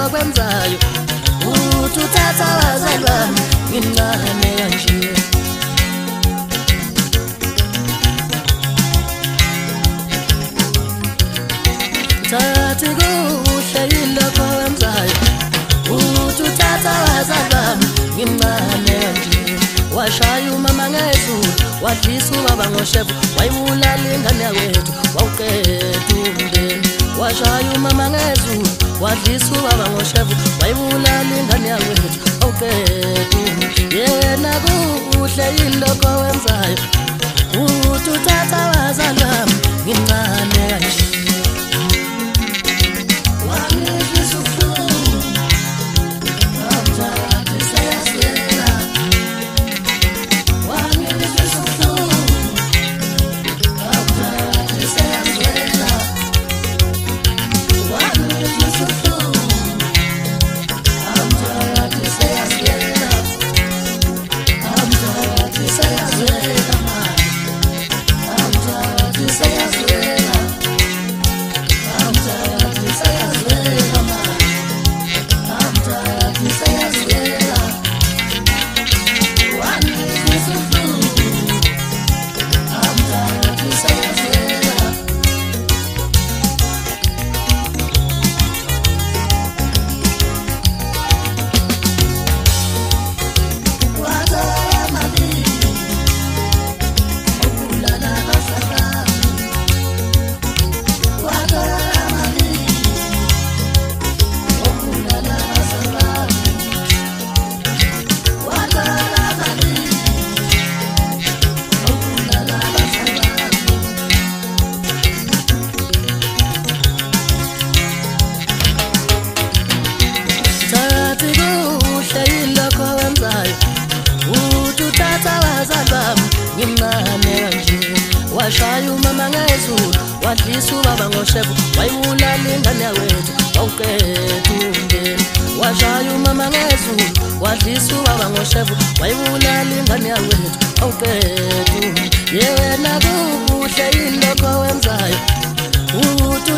okwenzayo uthi uthatha abazali bami ngincane kanje. Thathi kuhle yilokho wenzayo uthi uthatha abazali bami ngincane kanje. Washaya umama ngezulu wadlisa ubaba ngoshevu wayibulala ingane yakwethu wawuqeda umndeni. Washaya umama ngezulu wadlisa ubaba ngoshevu wayibulala ingane yakwethu wawuqeda umndeni. Yena kuhle yilokho wenzayo uthi uthatha abazali bami ngincane kanje. Washaya umama ngezulu wadlisa ubaba ngoshevu wayibulala ingane yakwethu wawuqeda umndeni. Washaya umama ngezulu wadlisa ubaba ngoshevu wayibulala ingane yakwethu wawuqeda umndeni. Yena kuhle yilokho wenzayo uthi